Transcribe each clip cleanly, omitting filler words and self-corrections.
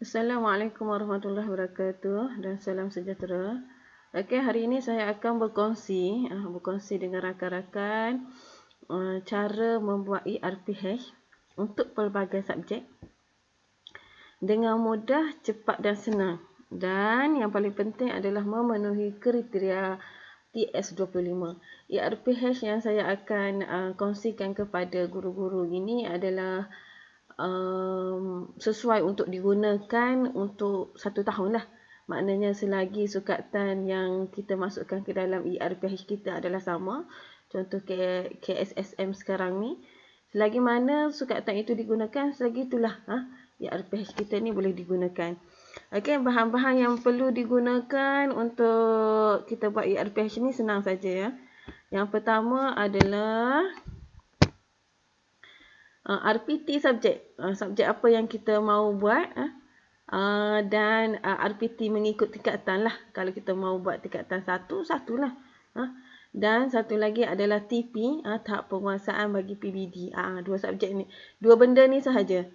Assalamualaikum warahmatullahi wabarakatuh dan salam sejahtera. Okey, hari ini saya akan berkongsi dengan rakan-rakan cara membuat ERPH untuk pelbagai subjek dengan mudah, cepat dan senang. Dan yang paling penting adalah memenuhi kriteria TS25. ERPH yang saya akan kongsikan kepada guru-guru ini adalah sesuai untuk digunakan untuk 1 tahun lah. Maknanya selagi sukatan yang kita masukkan ke dalam ERPH kita adalah sama, contoh KSSM sekarang ni, selagi mana sukatan itu digunakan, selagi itulah ERPH kita ni boleh digunakan. Okey, bahan-bahan yang perlu digunakan untuk kita buat ERPH ni senang saja ya. Yang pertama adalah RPT subjek. Subjek apa yang kita mau buat. Dan RPT mengikut tingkatan lah. Kalau kita mau buat tingkatan 1, satulah. Dan satu lagi adalah TP, tahap penguasaan bagi PBD. Dua subjek ni. Dua benda ni sahaja.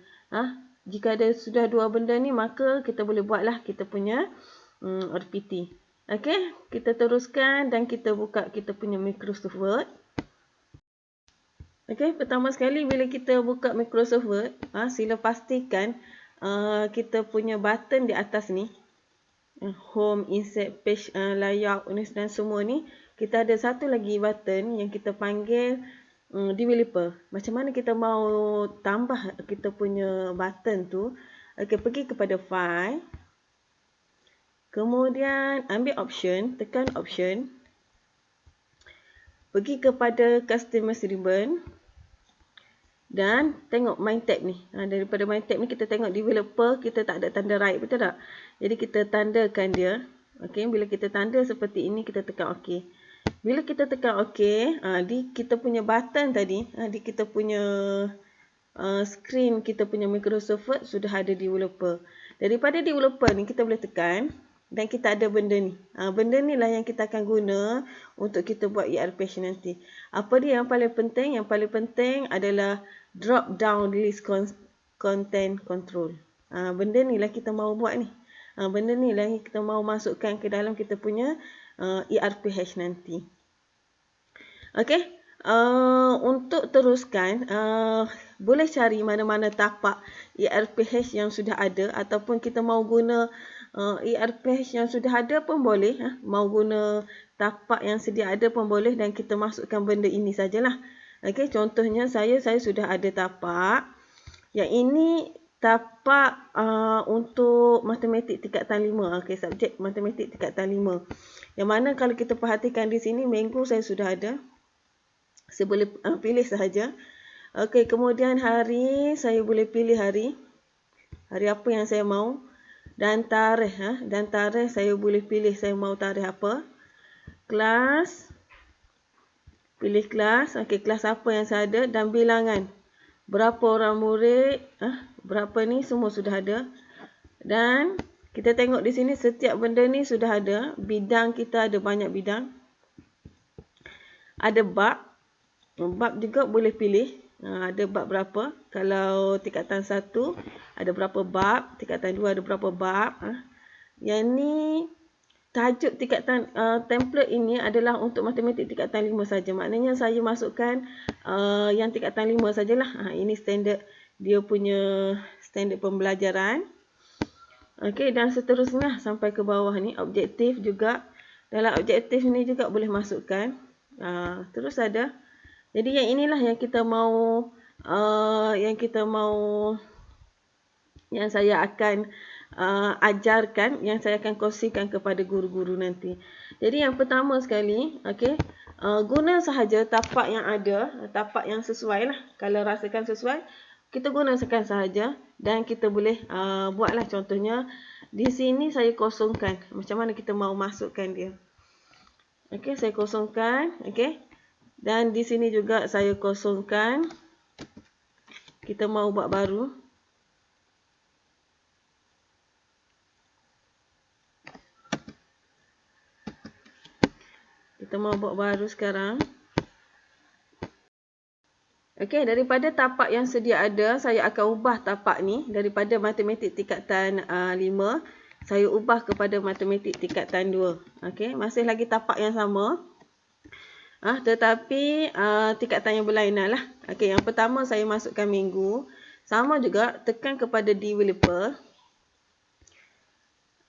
Jika ada sudah dua benda ni, maka kita boleh buatlah kita punya RPT. Okey, kita teruskan dan kita buka kita punya Microsoft Word. Okey, pertama sekali bila kita buka Microsoft Word, sila pastikan kita punya button di atas ni, home, insert, page, layout dan semua ni, kita ada satu lagi button yang kita panggil developer. Macam mana kita mau tambah kita punya button tu? Okey, pergi kepada file. Kemudian ambil option, tekan option. Pergi kepada customize ribbon. Dan tengok main tab ni. Daripada main tab ni kita tengok developer, kita tak ada tanda right, betul tak? Jadi kita tandakan dia. Okey, bila kita tanda seperti ini, kita tekan OK. Bila kita tekan OK, di kita punya button tadi, di kita punya screen, kita punya Microsoft Word sudah ada developer. Daripada developer ni kita boleh tekan dan kita ada benda ni. Benda ni lah yang kita akan guna untuk kita buat ERPH nanti. Apa dia yang paling penting? Yang paling penting adalah drop down list content control. Benda ni lah kita mau buat ni. Benda ni lah yang kita mau masukkan ke dalam kita punya ERPH nanti. Okey. Untuk teruskan, boleh cari mana-mana tapak ERPH yang sudah ada ataupun kita mau guna ERPH yang sudah ada pun boleh. Mau guna tapak yang sedia ada pun boleh dan kita masukkan benda ini sajalah. Okey, contohnya saya sudah ada tapak. Yang ini tapak untuk matematik tingkatan 5. Okey, subjek matematik tingkatan 5. Yang mana kalau kita perhatikan di sini, minggu saya sudah ada. Saya boleh pilih sahaja. Okey, kemudian hari, saya boleh pilih hari. Hari apa yang saya mau. Dan tarikh. Dan tarikh saya boleh pilih saya mau tarikh apa. Kelas. Pilih kelas. Okey, kelas apa yang saya ada. Dan bilangan. Berapa orang murid. Berapa ni semua sudah ada. Dan kita tengok di sini setiap benda ni sudah ada. Bidang kita ada banyak bidang. Ada bab. Bab juga boleh pilih. Ada bab berapa. Kalau tingkatan 1 ada berapa bab. Tingkatan 2 ada berapa bab. Yang ni tajuk tingkatan template ini adalah untuk matematik tingkatan 5 saja. Maknanya saya masukkan yang tingkatan 5 sajalah. Ini standard dia punya standard pembelajaran. Okey, dan seterusnya sampai ke bawah ni objektif juga. Dalam objektif ni juga boleh masukkan. Terus ada. Jadi yang inilah yang kita mau yang saya akan ajarkan, yang saya akan kongsikan kepada guru-guru nanti. Jadi yang pertama sekali, okey, guna sahaja tapak yang ada, tapak yang sesuai lah. Kalau rasakan sesuai, kita gunakan sahaja dan kita boleh buatlah. Contohnya di sini saya kosongkan. Macam mana kita mau masukkan dia? Okey, saya kosongkan. Okey. Dan di sini juga saya kosongkan. Kita mau buat baru. Kita mau buat baru sekarang. Okey, daripada tapak yang sedia ada, saya akan ubah tapak ni daripada matematik tingkatan 5, saya ubah kepada matematik tingkatan 2. Okey, masih lagi tapak yang sama. Tetapi tingkatan yang berlainan lah. Okey, yang pertama saya masukkan minggu. Sama juga, tekan kepada developer.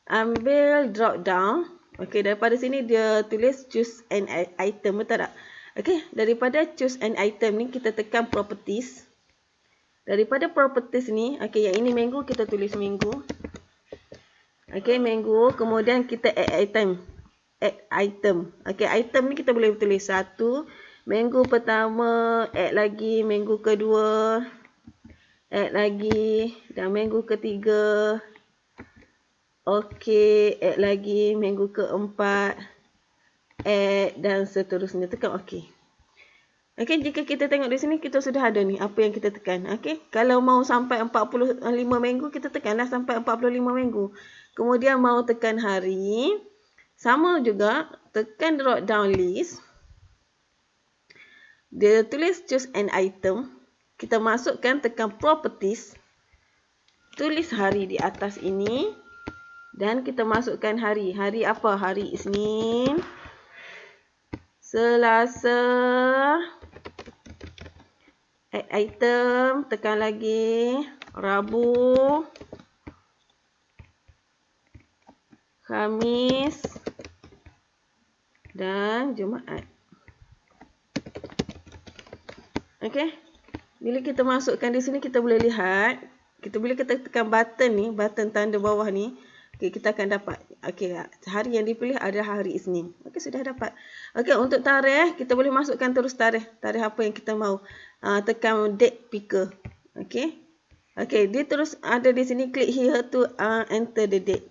Ambil drop down. Okey, daripada sini dia tulis choose an item, betul tak? Okey, daripada choose an item ni kita tekan properties. Daripada properties ni, okey, yang ini minggu, kita tulis minggu. Okey, minggu, kemudian kita add item. Add item. Okey, item ni kita boleh tulis 1, minggu pertama, add lagi minggu kedua, add lagi, dan minggu ketiga. Okey, add lagi minggu keempat, add dan seterusnya. Tekan OK. Okey, jika kita tengok di sini, kita sudah ada ni apa yang kita tekan. Okey, kalau mau sampai 45 minggu, kita tekanlah sampai 45 minggu. Kemudian mau tekan hari, sama juga, tekan drop down list. Dia tulis choose an item. Kita masukkan, tekan properties. Tulis hari di atas ini. Dan kita masukkan hari. Hari apa? Hari Isnin, Selasa, add item, tekan lagi, Rabu, Khamis, dan Jumaat. Okey. Bila kita masukkan di sini, kita boleh lihat, bila kita tekan button ni, button tanda bawah ni, okay, kita akan dapat. Okey, hari yang dipilih adalah hari Isnin. Okey, sudah dapat. Okey, untuk tarikh, kita boleh masukkan terus tarikh. Tarikh apa yang kita mahu. Tekan date picker. Okey. Okey, dia terus ada di sini, click here to enter the date.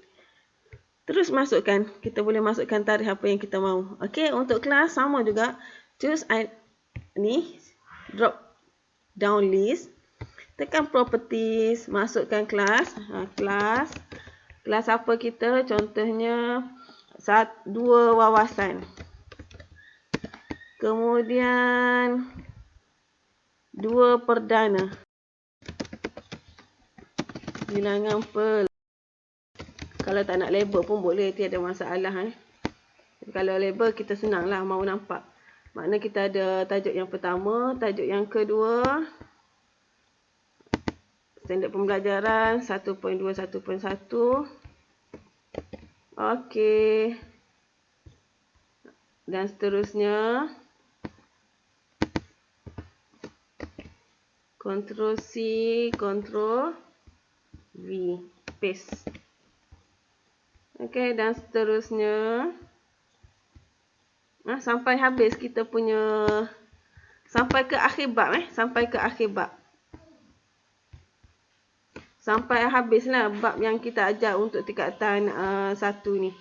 Terus masukkan. Kita boleh masukkan tarikh apa yang kita mahu. Okey, untuk kelas sama juga. Choose ni, drop down list. Tekan properties, masukkan kelas. Kelas apa kita? Contohnya 2 wawasan. Kemudian 2 perdana. Bilangan kalau tak nak label pun boleh, tiada masalah. Kalau label kita senanglah, mau nampak. Makna kita ada tajuk yang pertama, tajuk yang kedua, standard pembelajaran 1.2, 1.1. Okey. Dan seterusnya. Ctrl C, Ctrl V. Paste. Okey, dan seterusnya. Sampai habis kita punya, sampai ke akhir bab. Sampai ke akhir bab. Sampai habislah bab yang kita ajar untuk tingkatan 1 ni.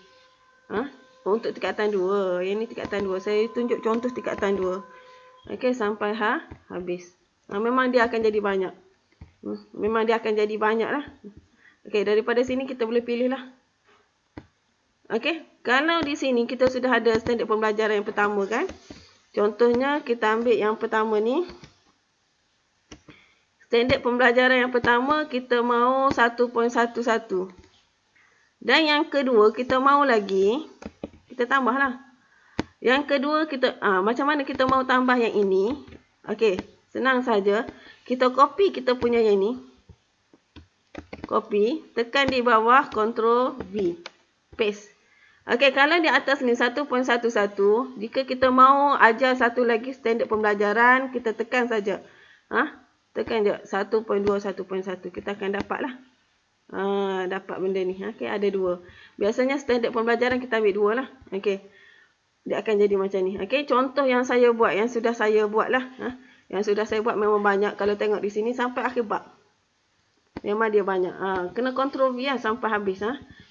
Untuk tingkatan 2. Yang ni tingkatan 2. Saya tunjuk contoh tingkatan 2. Okey, sampai habis. Memang dia akan jadi banyak. Memang dia akan jadi banyak lah. Okey, daripada sini kita boleh pilih lah. Okey, kalau di sini kita sudah ada standard pembelajaran yang pertama kan. Contohnya kita ambil yang pertama ni. Standard pembelajaran yang pertama kita mahu 1.11. Dan yang kedua kita mahu lagi. Kita tambahlah. Yang kedua kita, macam mana kita mahu tambah yang ini. Okey, senang saja. Kita copy kita punya yang ni. Copy. Tekan di bawah, Ctrl V. Paste. Okey, kalau di atas ni 1.11, jika kita mahu ajar satu lagi standard pembelajaran, kita tekan saja. Tekan je 1.2, 1.1. Kita akan dapatlah. Dapat benda ni. Okey, ada 2. Biasanya standard pembelajaran kita ambil 2 lah. Okey. Dia akan jadi macam ni. Okey, contoh yang saya buat, yang sudah saya buat lah. Yang sudah saya buat memang banyak. Kalau tengok di sini sampai akhir bab. Memang dia banyak. Kena Ctrl V sampai habis.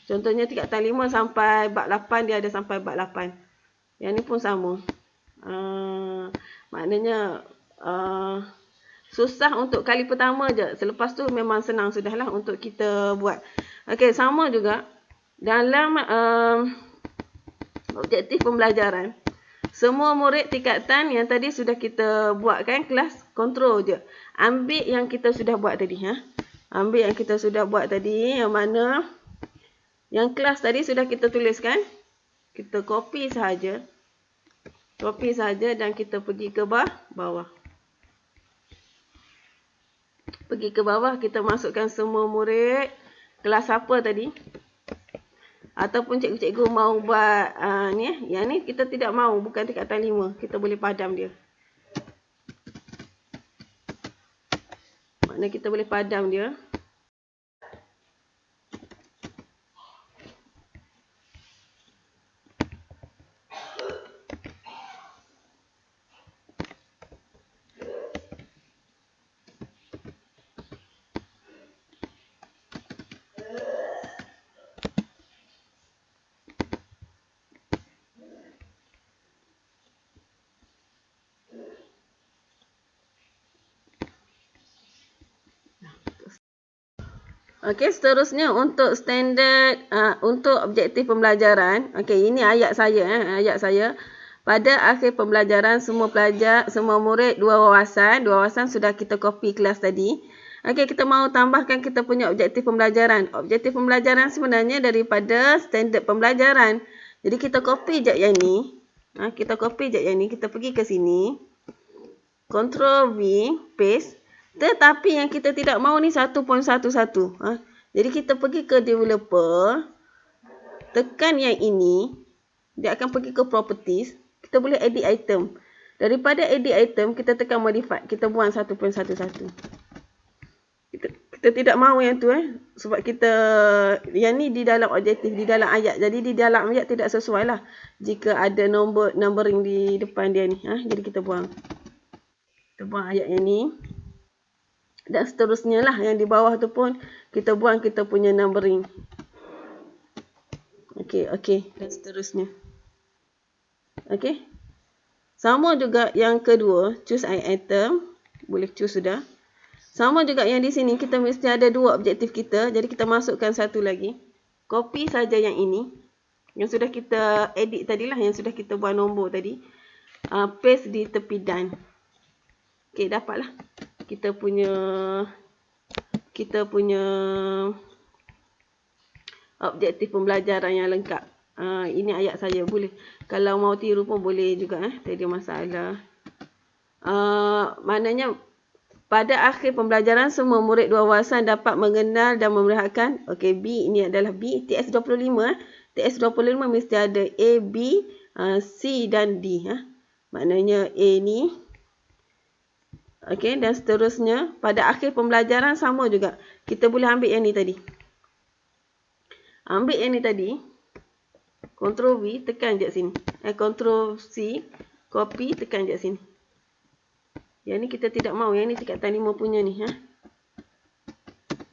Contohnya tingkatan 5 sampai bab 8, dia ada sampai bab 8. Yang ni pun sama. Maknanya susah untuk kali pertama je. Selepas tu memang senang sudahlah untuk kita buat. Okey, sama juga dalam objektif pembelajaran. Semua murid tingkatan yang tadi sudah kita buat kan kelas, kontrol je. Ambil yang kita sudah buat tadi. Ambil yang kita sudah buat tadi, yang mana yang kelas tadi sudah kita tuliskan. Kita copy sahaja. Copy saja dan kita pergi ke bawah. Pergi ke bawah, kita masukkan semua murid kelas apa tadi. Ataupun cikgu-cikgu mau buat yang ni kita tidak mau, bukan tingkatan 5. Kita boleh padam dia. Maknanya kita boleh padam dia. Okey, seterusnya untuk standard untuk objektif pembelajaran. Okey, ini ayat saya. Pada akhir pembelajaran semua pelajar, semua murid dua wawasan sudah kita copy kelas tadi. Okey, kita mahu tambahkan kita punya objektif pembelajaran. Objektif pembelajaran sebenarnya daripada standard pembelajaran. Jadi kita copy je yang ni. Kita copy je yang ni, kita pergi ke sini. Ctrl V, paste. Tetapi yang kita tidak mahu ni 1.11. Jadi kita pergi ke developer. Tekan yang ini. Dia akan pergi ke properties. Kita boleh edit item. Daripada edit item, kita tekan modify. Kita buang 1.11. Kita tidak mahu yang tu. Sebab kita, yang ni di dalam objektif, di dalam ayat. Jadi di dalam ayat tidak sesuai lah. Jika ada numbering di depan dia ni. Jadi kita buang. Kita buang ayat yang ni. Dan seterusnya lah yang di bawah tu pun kita buang kita punya numbering. Okey. Dan seterusnya. Okey. Sama juga yang kedua, choose item. Boleh choose sudah. Sama juga yang di sini kita mesti ada dua objektif kita. Jadi kita masukkan satu lagi. Copy saja yang ini. Yang sudah kita edit tadilah, yang sudah kita buat nombor tadi. Paste di tepi dan. Okey, dapatlah. Kita punya objektif pembelajaran yang lengkap. Ini ayat saya boleh. Kalau mau tiru pun boleh juga. Tak ada masalah. Maknanya pada akhir pembelajaran semua murid dua wawasan dapat mengenal dan memerhatikan. Okey, B ini adalah B. TS25. TS25 mesti ada A, B, C dan D. Maknanya A ni. Okey, dan seterusnya pada akhir pembelajaran sama juga. Kita boleh ambil yang ni tadi. Ambil yang ni tadi. Ctrl V, tekan je sini. Ctrl C, copy, tekan je sini. Yang ni kita tidak mahu. Yang ni tingkatan 5 punya ni.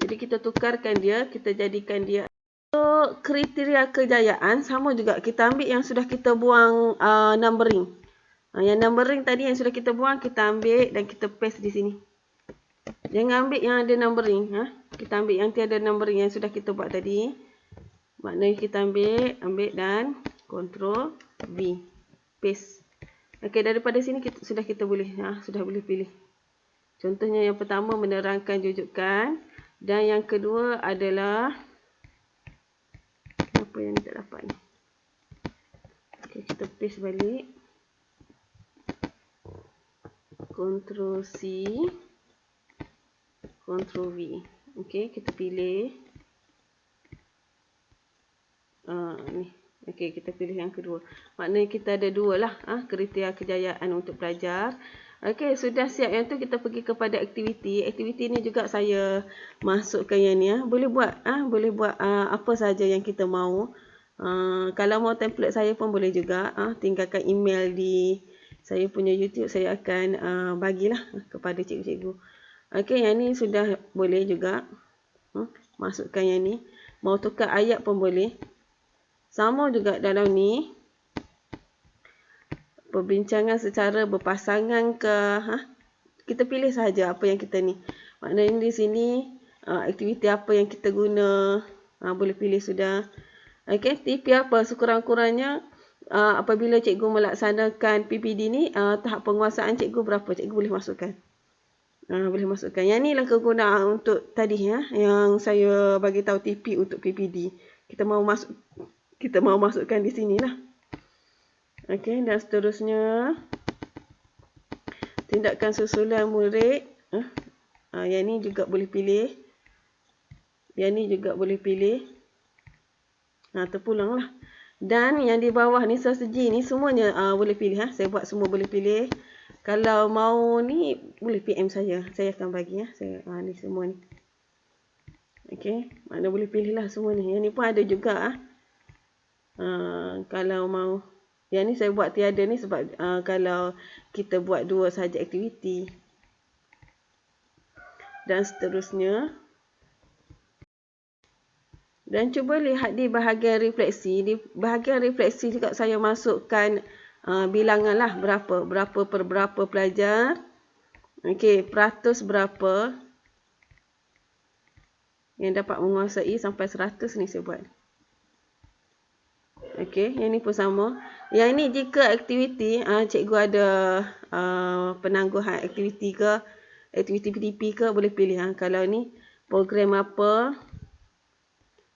Jadi kita tukarkan dia. Kita jadikan dia. Untuk kriteria kejayaan sama juga. Kita ambil yang sudah kita buang numbering. Yang numbering tadi yang sudah kita buang, kita ambil dan kita paste di sini. Jangan ambil yang ada numbering. Kita ambil yang tiada numbering yang sudah kita buat tadi. Maknanya kita ambil dan Ctrl V. Paste. Okey, daripada sini sudah boleh pilih. Contohnya yang pertama menerangkan jujukan. Dan yang kedua adalah, kenapa yang ni tak dapat ni? Okey, kita paste balik. Ctrl C, Ctrl V. Okey, kita pilih. Ni. Okey, kita pilih yang kedua. Maknanya kita ada dua lah. Kriteria kejayaan untuk pelajar. Okey, sudah siap yang tu kita pergi kepada aktiviti. Aktiviti ni juga saya masukkan yang ni. Boleh buat. Boleh buat apa saja yang kita mahu. Kalau mau template saya pun boleh juga. Tinggalkan email di saya punya YouTube, saya akan bagilah kepada cikgu-cikgu. Okey, yang ni sudah boleh juga. Masukkan yang ni. Mau tukar ayat pun boleh. Sama juga dalam ni. Perbincangan secara berpasangan ke. Kita pilih sahaja apa yang kita ni. Maknanya di sini, aktiviti apa yang kita guna. Boleh pilih sudah. Okey, tipi apa sekurang-kurangnya. apabila cikgu melaksanakan PPD ni, tahap penguasaan cikgu berapa, cikgu boleh masukkan. Boleh masukkan. Yang ni lah kegunaan untuk tadi ya, yang saya bagi tahu TP untuk PPD. Kita mau masukkan di sini lah. Okey, dan seterusnya tindakan susulan murid. Yang ni juga boleh pilih. Yang ni juga boleh pilih. Terpulang lah. Dan yang di bawah ni strategi ni semuanya boleh pilih. Saya buat semua boleh pilih. Kalau mau ni boleh PM saya. Saya akan bagi ni semua ni. Okey, mana boleh pilih lah semua ni. Yang ni pun ada juga kalau mau. Yang ni saya buat tiada ni sebab kalau kita buat 2 sahaja aktiviti. Dan seterusnya. Dan cuba lihat di bahagian refleksi. Di bahagian refleksi juga saya masukkan bilangan lah berapa per berapa pelajar. Okey, peratus berapa yang dapat menguasai sampai 100 ni saya buat. Okey, yang ni pun sama. Yang ni jika aktiviti cikgu ada penangguhan aktiviti ke, aktiviti PDP ke, boleh pilih. Kalau ni program apa.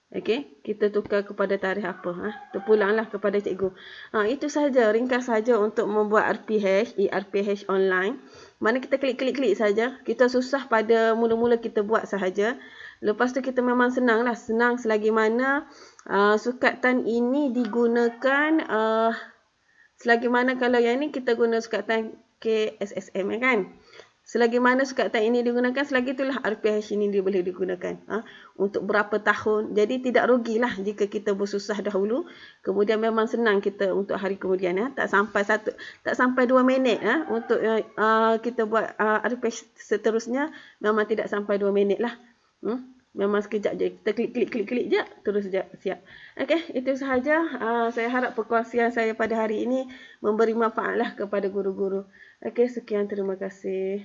Okey, kita tukar kepada tarikh apa. Terpulanglah kepada cikgu. Itu saja, ringkas saja untuk membuat ERPH online. Mana kita klik-klik saja. Kita susah pada mula-mula kita buat sahaja. Lepas tu kita memang senang lah. Senang selagi mana sukatan ini digunakan. Selagi mana kalau yang ni kita guna sukatan KSSM kan. Selagi mana sukatan ini digunakan, selagi itulah RPH ini dia boleh digunakan. Untuk berapa tahun. Jadi tidak rugilah jika kita bersusah dahulu. Kemudian memang senang kita untuk hari kemudian. Tak sampai 2 minit. Untuk kita buat RPH seterusnya. Memang tidak sampai 2 minit lah. Memang sekejap je. Kita klik je. Terus je siap. Okey, itu sahaja. Saya harap perkongsian saya pada hari ini memberi manfaat lah kepada guru-guru. Okey, sekian. Terima kasih.